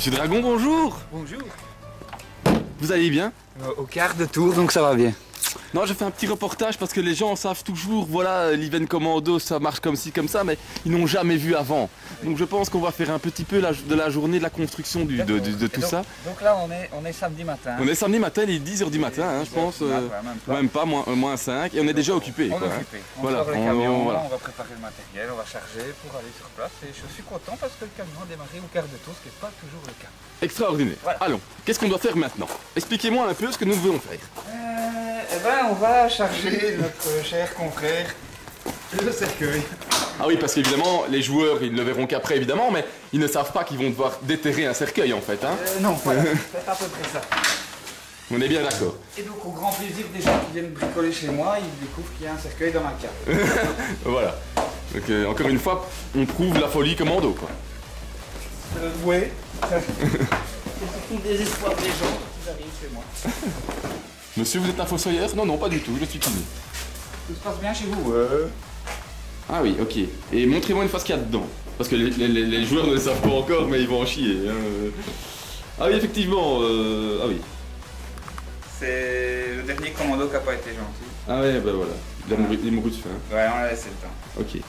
Monsieur Dragon, bonjour. Bonjour. Vous allez bien? Au quart de tour, donc ça va bien. Non, je fais un petit reportage parce que les gens savent toujours, voilà, l'Event Commando, ça marche comme ci, comme ça, mais ils n'ont jamais vu avant. Donc je pense qu'on va faire un petit peu de la journée de la construction de tout ça. Donc là, on est samedi matin. On est samedi matin, il est 10h du matin, hein, je pense. Même pas, moins 5, et on est déjà occupé. On est quoi, occupé. hein. On Voilà, sort les camions, voilà. on va préparer le matériel, on va charger pour aller sur place. Et je suis content parce que le camion a démarré au quart de tour, ce qui n'est pas toujours le cas. Extraordinaire. Voilà. Allons, qu'est-ce qu'on doit faire maintenant? Expliquez-moi un peu ce que nous devons faire. Eh ben, on va charger notre cher confrère le cercueil. Ah oui, parce qu'évidemment, les joueurs, ils ne le verront qu'après, évidemment, mais ils ne savent pas qu'ils vont devoir déterrer un cercueil, en fait. Hein. Non, voilà, c'est à peu près ça. On est bien d'accord. Et donc, au grand plaisir des gens qui viennent bricoler chez moi, ils découvrent qu'il y a un cercueil dans ma cave. Voilà. Donc, encore une fois, on prouve la folie commando, quoi. Oui. C'est surtout le désespoir des gens qui arrivent chez moi. Monsieur, vous êtes un fossoyeur? Non, non, pas du tout, je suis timide. Tout se passe bien chez vous? Ah oui, ok. Et montrez-moi une fois ce qu'il y a dedans. Parce que les joueurs ne le savent pas encore, mais ils vont en chier. Hein. Ah oui, effectivement, ah oui. C'est le dernier commando qui n'a pas été gentil. Ah ouais, bah voilà. Il est mouru de faim. Ouais, on a laissé le temps. Ok.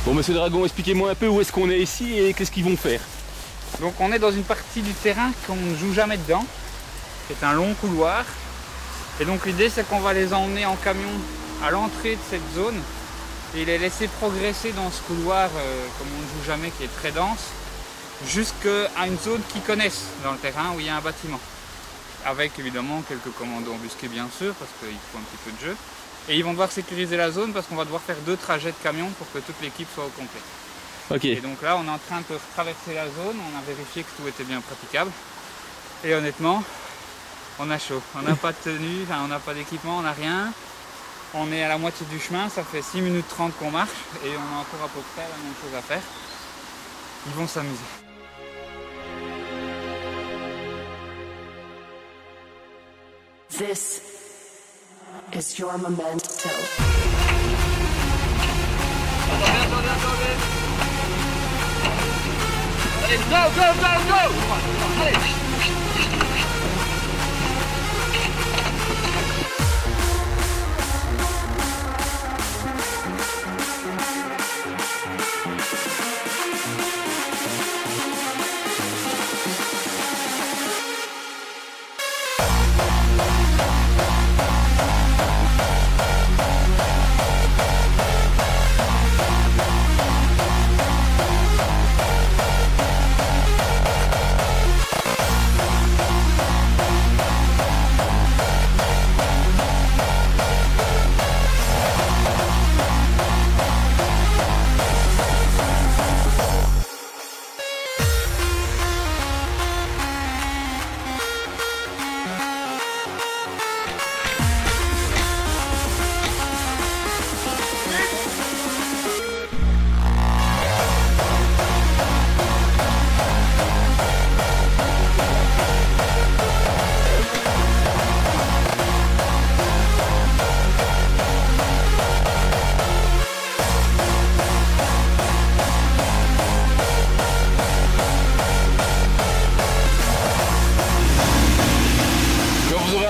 Bon, monsieur Dragon, expliquez-moi un peu où est-ce qu'on est ici et qu'est-ce qu'ils vont faire. Donc on est dans une partie du terrain qu'on ne joue jamais dedans. C'est un long couloir. Et donc l'idée c'est qu'on va les emmener en camion à l'entrée de cette zone et les laisser progresser dans ce couloir, comme on ne joue jamais, qui est très dense, jusqu'à une zone qu'ils connaissent dans le terrain où il y a un bâtiment. Avec évidemment quelques commandos embusqués bien sûr, parce qu'il faut un petit peu de jeu. Et ils vont devoir sécuriser la zone parce qu'on va devoir faire 2 trajets de camion pour que toute l'équipe soit au complet. Ok. Et donc là, on est en train de traverser la zone, on a vérifié que tout était bien praticable. Et honnêtement, on a chaud. On n'a pas de tenue, enfin, on n'a pas d'équipement, on n'a rien. On est à la moitié du chemin, ça fait 6 minutes 30 qu'on marche et on a encore à peu près la même chose à faire. Ils vont s'amuser. This is your memento. Allez, go, go, go, go! Allez!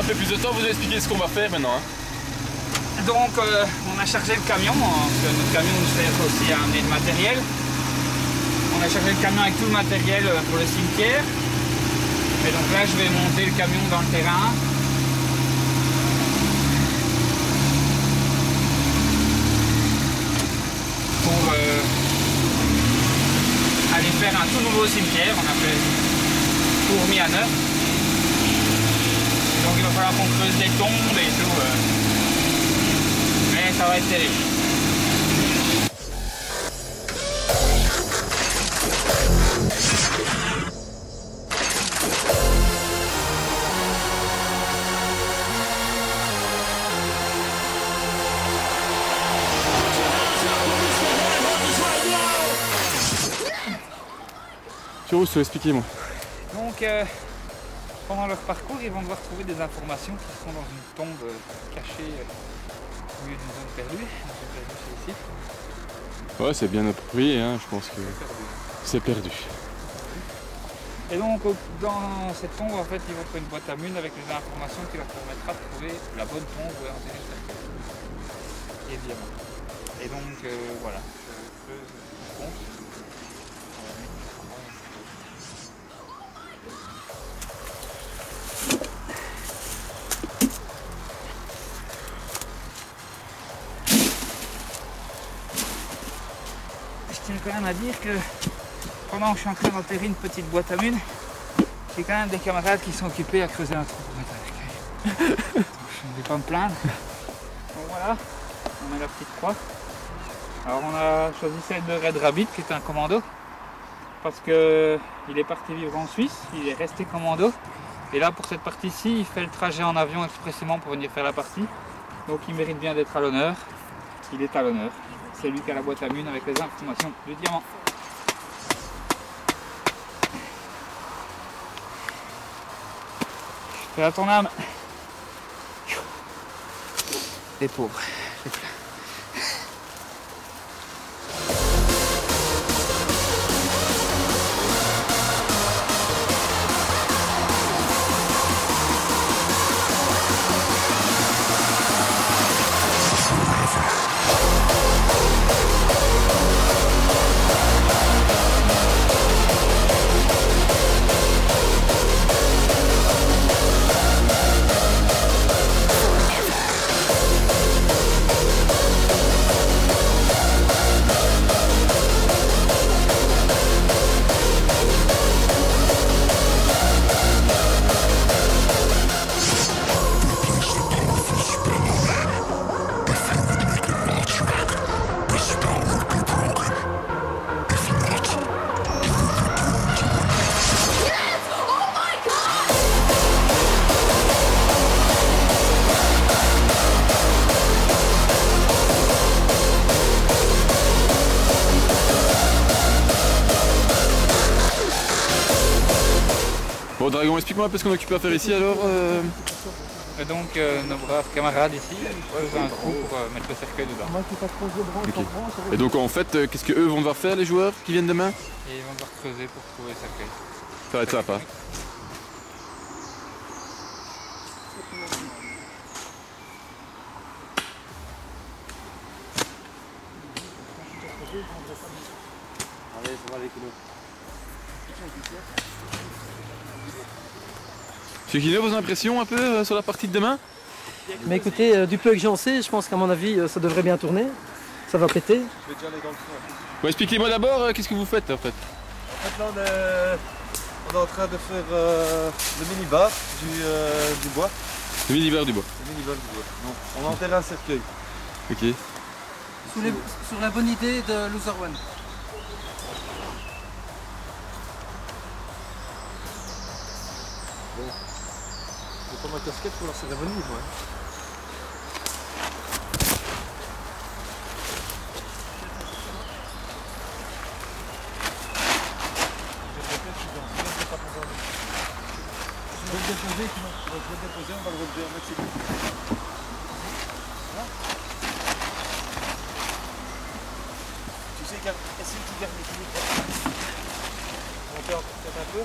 Plus de temps, vous allez expliquer ce qu'on va faire maintenant. Hein. Donc on a chargé le camion, parce que notre camion nous sert aussi à amener le matériel. On a chargé le camion avec tout le matériel pour le cimetière. Et donc là je vais monter le camion dans le terrain. Pour aller faire un tout nouveau cimetière. On a fait tout remis à neuf. Donc il va falloir qu'on creuse des tombes et tout. Mais ça va être terrible. Sur Rousseau, expliquez-moi. Donc, pendant leur parcours, ils vont devoir trouver des informations qui sont dans une tombe cachée au milieu d'une zone perdue. La zone perdue, c'est ici. Ouais, c'est bien approprié, hein, je pense que c'est perdu. Et donc, dans cette tombe, en fait, ils vont trouver une boîte à mun avec les informations qui leur permettra de trouver la bonne tombe où est enterré le cercueil. Et diamant. Et donc, voilà. Je compte. Je tiens quand même à dire que pendant que je suis en train d'enterrer une petite boîte à mun, j'ai quand même des camarades qui sont occupés à creuser un trou pour mettre un cercueil. Je ne vais pas me plaindre. Donc voilà, on met la petite croix. Alors on a choisi celle de Red Rabbit qui est un commando parce qu'il est parti vivre en Suisse, il est resté commando. Et là pour cette partie-ci, il fait le trajet en avion expressément pour venir faire la partie. Donc il mérite bien d'être à l'honneur. Il est à l'honneur. C'est lui qui a la boîte à mun avec les informations du diamant. Fais à ton âme. Les pauvres. Les pleins. Bon Dragon, explique-moi un peu ce qu'on est occupé à faire ici alors. Et donc nos braves camarades ici creusent un trou pour mettre le cercueil dedans. Okay. Et donc en fait, qu'est-ce qu'eux vont devoir faire les joueurs qui viennent demain? Et ils vont devoir creuser pour trouver le cercueil. Ça va être sympa. Allez, ça va les kilos. Monsieur Guinot, vos impressions un peu sur la partie de demain? Mais écoutez, du peu que j'en sais, je pense qu'à mon avis, ça devrait bien tourner. Ça va péter. Je vais déjà aller dans le fond. Bon, expliquez-moi d'abord, qu'est-ce que vous faites en fait? En fait, là, on est en train de faire le mini-bar du bois. Le mini-bar du bois. Le mini-bar du bois. Donc, on enterre un cercueil. Ok. Sur la bonne idée de Loser One. Je vais prendre ma casquette pour la cérémonie, moi. Je vais le déposer, on va le relever un maximum. Tu sais, essaye de garder l'équilibre. Monter encore peut-être un peu.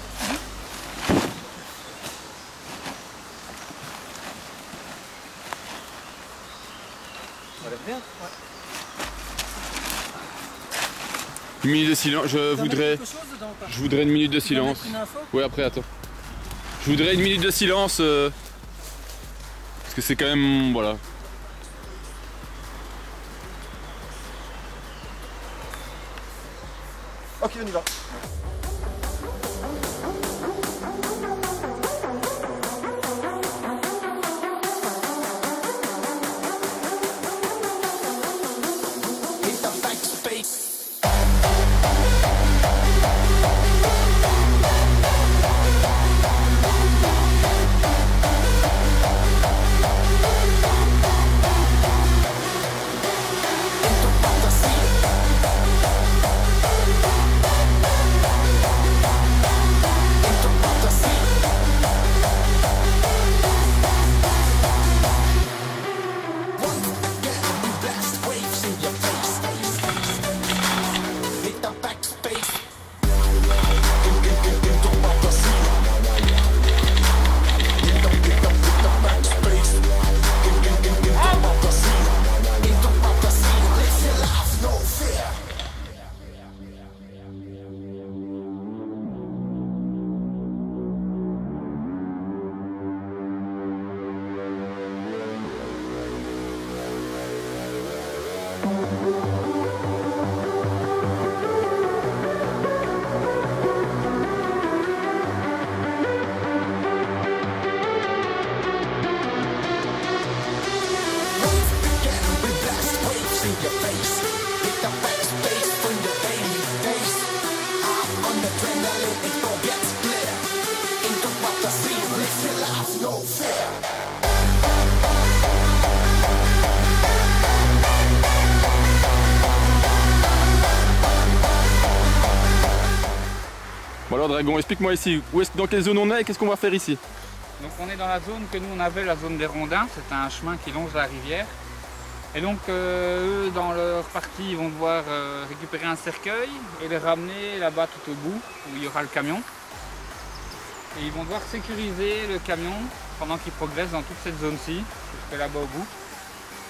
Ça a l'air bien. Une minute de silence, je voudrais une minute de silence. Oui, après, attends. Je voudrais une minute de silence. Parce que c'est quand même. Voilà. Ok, on y va. Bon alors Dragon, explique-moi ici, dans quelle zone on est et qu'est-ce qu'on va faire ici? Donc on est dans la zone que nous on avait, la zone des Rondins, c'est un chemin qui longe la rivière. Et donc eux, dans leur partie, ils vont devoir récupérer un cercueil et le ramener là-bas tout au bout, où il y aura le camion. Et ils vont devoir sécuriser le camion pendant qu'ils progressent dans toute cette zone-ci, jusque là-bas au bout.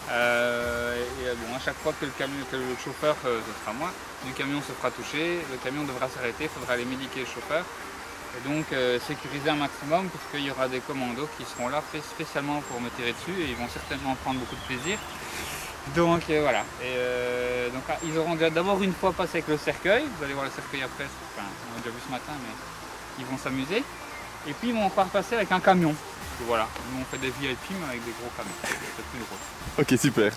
Bon, à chaque fois que le chauffeur, ce sera moi, du camion se fera toucher, le camion devra s'arrêter, il faudra aller médiquer le chauffeur. Et donc sécuriser un maximum, puisqu'il y aura des commandos qui seront là spécialement pour me tirer dessus et ils vont certainement prendre beaucoup de plaisir. Donc voilà. Et donc ils auront d'abord une fois passé avec le cercueil, vous allez voir le cercueil après, enfin, on l'a déjà vu ce matin, mais ils vont s'amuser. Et puis ils vont encore passer avec un camion. Donc, voilà, nous on fait des VIP mais avec des gros camions, c'est plus drôle. Ok, super.